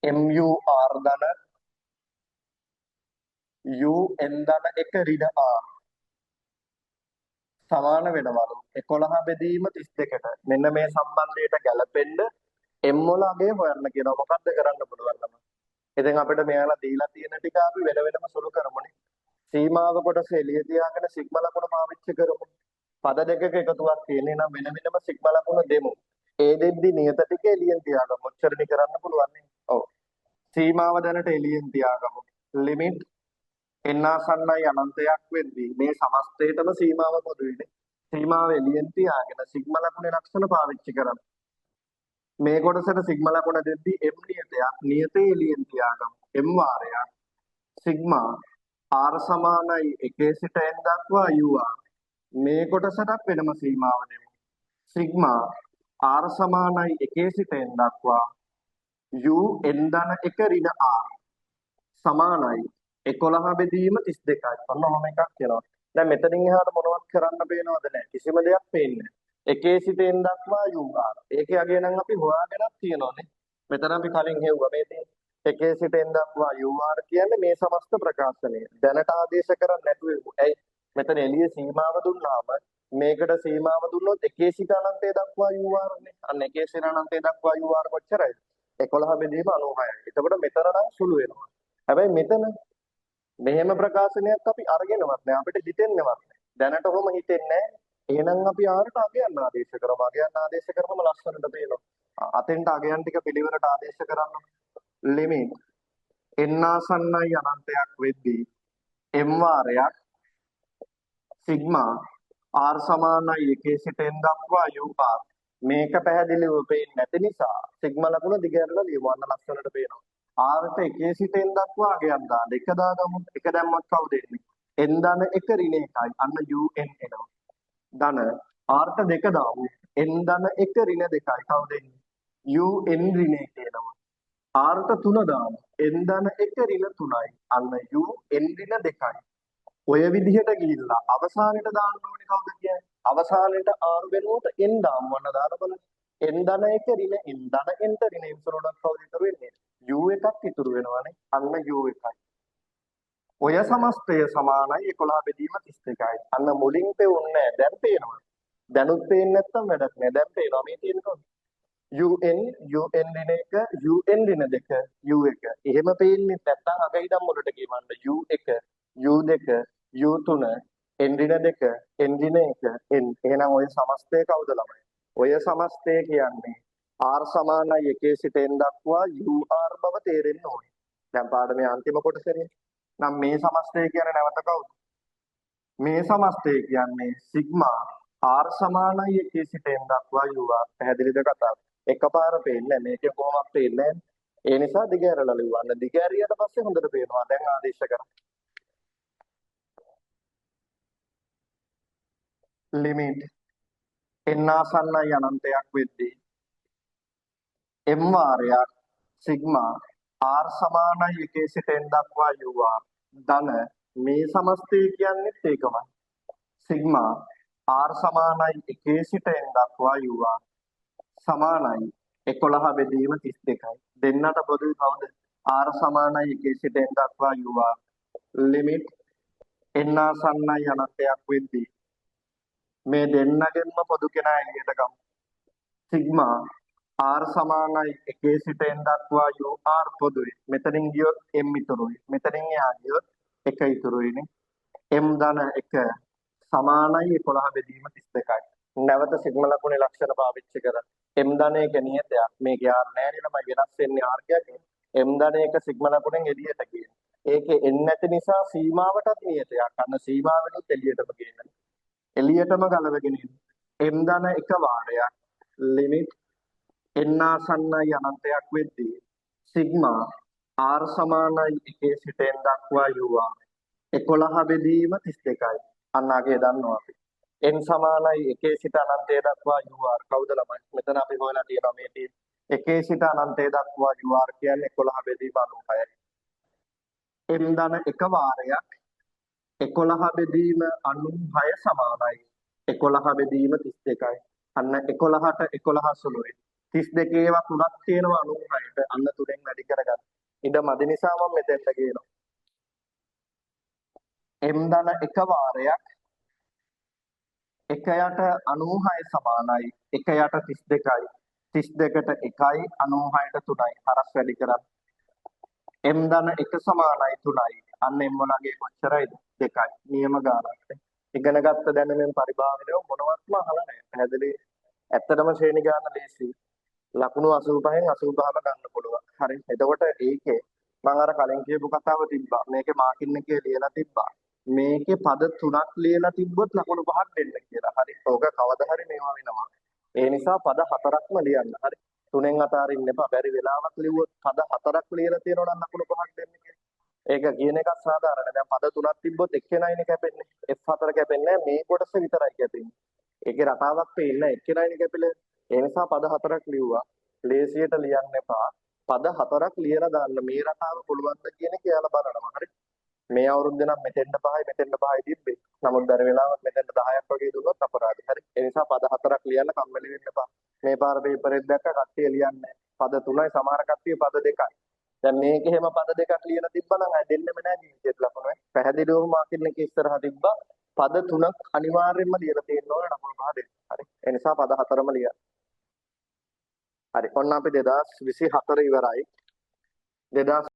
MUR ධන UN ධන 1 ඍණ R සමාන වෙනවලු 11 බෙදීම 32ට. මෙන්න මේ සම්බන්ධයට ගැලපෙන්න M වල අගය හොයන්න කියනවා. මොකද්ද කරන්න පුළුවන් නම්? ඉතින් අපිට මෙයාලා දීලා තියෙන ටික අපි වෙන වෙනම සුළු කරමුනේ. සීමාව කොටස එළිය තියාගෙන සිග්මා ලකුණ පාවිච්චි කරමු. පද දෙකක එකතුවක් තියෙන්නේ නම් වෙන වෙනම සිග්මා ලකුණ දෙමු. ඒ දෙද්දි නියත ටික එළියෙන් තියාගමු. ඔච්චරනේ කරන්න පුළුවන් නේ. ඔව්. සීමාව දැනට එළියෙන් තියාගමු. ලිමිට් n ආසන්නයි අනන්තයක් වෙද්දී මේ සමස්තයටම සීමාව පොදුයිනේ. සීමාව එළියෙන් තියාගෙන සිග්මා ලකුණේ ලක්ෂණ පාවිච්චි කරමු. මේ කොටසට සිග්මා ලකුණ දෙද්දී m නියතයක් නියතේ එළියෙන් තියාගමු. m වාරයක් සිග්මා r සමානයි 1 සිට n දක්වා ur. මේ කොටසට වෙනම සීමාව දෙමු. සිග්මා r සමානයි 1 සිට n දක්වා u n ධන 1 ඍණ r සමානයි 11 බෙදීම 32යි. ඔන්න ඔහොම එකක් කියනවා. දැන් මෙතනින් එහාට මොනවත් කරන්න පේනවද නැහැ. කිසිම දෙයක් පේන්නේ නැහැ. 1 සිට n දක්වා ur. ඒකේ අගය නම් අපි හොයාගෙනත් තියෙනවානේ. මෙතන අපි කලින් හෙව්වා මේ තියෙන 1 සිට n දක්වා ur කියන්නේ මේ සමස්ත ප්‍රකාශනය. දැනට ආදේශ කරන්නේ නැතුව ඇයි මෙතන එළිය සීමාව දුන්නාම මේකට සීමාව දුන්නොත් 1 සිට අනන්තය දක්වා ur නේ. අන්න 1 සිට අනන්තය දක්වා ur කොච්චරයිද? 11 බෙදීම 96යි. එතකොට මෙතන නම් සුළු වෙනවා. හැබැයි මෙතන මෙහෙම ප්‍රකාශනයක් අපි අරගෙනවත් නෑ. අපිට හිතෙන්නේවත් නෑ. දැනට ඔහොම හිතෙන්නේ නෑ. එහෙනම් අපි ආරට අගයන් ආදේශ කරමු. අගයන් ආදේශ කරපම ලස්සනට පේනවා. අතෙන්ට අගයන් ටික පිළිවෙලට ආදේශ කරන්න. ලිමිට් n ආසන්නයි අනන්තයක් වෙද්දී m වාරයක් සිග්මා r සමානයි 1 සිට n දක්වා ur. මේක පැහැදිලිව පේන්නේ නැති නිසා සිග්මා ලකුණ දිගහැරලා ලියවන්න ලස්සනට පේනවා. r ට 1 සිට n දක්වා අගයන් දාන්න. එක දාගමු. එක දැම්මත් කවුද එන්නේ? n ධන 1 ඍණ 1යි. අන්න un එනවා. ධන r ට දෙක දාමු. n ධන 1 ඍණ 2යි. කවුද එන්නේ? un ඍණ 1 එනවා. r ට 3 දාමු. n ධන 1 ඍණ 3යි. අන්න un ඍණ 2යි. ඔය විදිහට ගිහිල්ලා අවසානෙට දාන්න ඕනේ කවුද කියන්නේ? අවසානෙට r වෙනුවට n දාමු. වන්න දාලා බලන්න. n ධන 1 ඍණ n ධන n ට ඍණ n සරණක් කවුද ඉතුරු වෙන්නේ? u එකක් ඉතුරු වෙනවානේ. අන්න u එකයි. ඔය සමස්තය සමානයි 11 බෙදීම 32යි. අන්න මුලින් පෙවුන්නේ නැහැ. දැන් පේනවා. දැනුත් පේන්නේ නැත්තම් වැඩක් නැහැ. දැන් පේනවා මේ තියෙනවා. un ඍණ 1 un ඍණ 2 u1. එහෙම පේන්නේ නැත්තම් අග ඉදන් වලට කියවන්න u1 u2 u3 n ඍණ 2 n ඍණ 1 n. එහෙනම් ඔය සමස්තය කවුද ළමයි? ඔය සමස්තය කියන්නේ r සමානයි 1 සිට n දක්වා ur බව තේරෙන්න ඕනේ. දැන් පාඩමේ අන්තිම කොටසනේ. නම් මේ සමස්තය කියන්නේ නැවත කවුද? මේ සමස්තය කියන්නේ සිග්මා r සමානයි 1 සිට n දක්වා ur. පැහැදිලිද කතාව? එකපාර පේන්නේ නැහැ. මේකේ කොහොමද පේන්නේ? ඒ නිසා දිගහැරලා ලියවන්න. දිගහැරියට පස්සේ හොඳට පේනවා. දැන් ආදේශ කරා. ලිමිට් n ආසන්නයි අනන්තයක් වෙද්දී m වාරයක් සිග්මා r සමානයි 1 සිට n දක්වා ur ධන මේ සමස්තය කියන්නේත් ඒකමයි. සිග්මා r සමානයි 1 සිට n දක්වා ur සමානයි 11 බෙදීම 32යි. දෙන්නට පොදුයි කවුද? r සමානයි 1 සිට n දක්වා ur ලිමිට් n ආසන්නයි අනන්තයක් වෙද්දී මේ දෙන්නගෙන්ම පොදු කෙනා එළියට ගමු. සිග්මා r සමානයි 1 සිට n දක්වා ur පොදුයි. මෙතනින් ගියොත් m ඉතුරුයි. මෙතනින් එහා ගියොත් 1 ඉතුරුයිනේ. m ධන 1 සමානයි 11 බෙදීම 32යි. නැවත සිග්මා ලකුණේ ලක්ෂණ පාවිච්චි කරලා m ධන 1 නියතයක්. මේකේ r නෑ නේද? මම වෙනස් වෙන්නේ r කියන්නේ. m ධන 1 සිග්මා ලකුණෙන් එළියට ගියේ. ඒකේ n නැති නිසා සීමාවටත් නියතයක්. අන්න සීමාවෙනුත් එළියටම ගේනවා. එළියටම ගලවගෙන ඉන්න. m ධන 1 වාරයක් ලිමිට් n ආසන්නයි අනන්තයක් වෙද්දී සිග්මා r සමානයි 1 සිට n දක්වා ur 11 බෙදීම 32යි. අන්න අගේ දන්නවා අපි. n සමානයි 1 සිට අනන්තය දක්වා ur. කවුද ළමයි? මෙතන අපි හොයලා තියෙනවා මේ තියෙන 1 සිට අනන්තය දක්වා ur කියන්නේ 11 බෙදීම 96යි. m ධන 1 වාරයක් 11 බෙදීම 96 සමානයි 11 බෙදීම 32යි. අන්න 11ට 11 සුළුයි. 32 ඒවා තුනක් තියෙනවා 96ට. අන්න තුනෙන් වැඩි කරගන්න. ඉඩ මදි නිසා මම මෙතෙන්ට කියනවා. m ධන එක වාරයක් 1 යට 96 සමානයි 1 යට 32යි 32ට 1යි 96ට 3යි හරස් වැඩි කරන්න. m ධන 1 සමානයි 3යි. අන්න m වලගේ කොච්චරයිද? 2යි. නියම ගානක්. ඉගෙන ගත්ත දැනුමෙන් පරිභාවිතව මොනවත්ම අහලා නැහැ. පැහැදිලි. ඇත්තටම ශ්‍රේණි ගාන ලේසි. ලකුණු 85න් 85ම ගන්න පුළුවන්. හරි. එතකොට ඒකේ මම අර කලින් කියපු කතාව තිබ්බා. මේකේ මාකින් එකේ ලියලා තිබ්බා. මේකේ පද 3ක් ලියලා තිබ්බොත් ලකුණු 5ක් දෙන්න කියලා. හරි. ඕක කවදා හරි මේවා වෙනවා. ඒ නිසා පද 4ක්ම ලියන්න. හරි. 3න් අතාරින්න එපා. බැරි වෙලාවක් ලිව්වොත් පද 4ක් ලියලා තියෙනවා නම් ලකුණු 5ක් දෙන්න කියලා. ඒක කියන එකක් සාධාරණ. දැන් පද 3ක් තිබ්බොත් එක්කෙනයිනේ කැපෙන්නේ. F4 කැපෙන්නේ මේ කොටස විතරයි කැපෙන්නේ. ඒකේ රටාවක් පේන්නේ නැහැ. එක්කෙනයිනේ කැපෙන්නේ. ඒ නිසා පද 4ක් ලිව්වා. ලේසියට ලියන්න එපා. පද 4ක් ලියලා දාන්න. මේ රටාව පුළුවන්ද කියන එක එයාලා බලනවා. හරි. මේ අවුරුද්දේ නම් මෙතෙන්ට 5යි මෙතෙන්ට 5යි තිබ්බේ. නමුත් බැරි වෙලාවක් මෙතෙන්ට 10ක් වගේ දුන්නොත් අපරාධයි. හරි. ඒ නිසා පද 4ක් ලියන්න කම්මැලි වෙන්න එපා. මේ පාර පේපර් එක දැක්ක කට්ටිය ලියන්නේ පද 3යි සමහර කට්ටිය පද 2යි. දැන් මේක එහෙම පද 2ක් ලියලා තිබ්බනම් අය දෙන්නෙම නෑ ජීවිතේට ලකුණු. පැහැදිලිවම මාකින් එකේ ඉස්සරහ තිබ්බා. පද 3ක් අනිවාර්යයෙන්ම ලියලා තියෙන්න ඕනේ ලකුණු 5 දෙන්න. හරි. ඒ නිසා පද 4ම ලියන්න. හරි. ඔන්න අපි 2024 ඉවරයි. 2000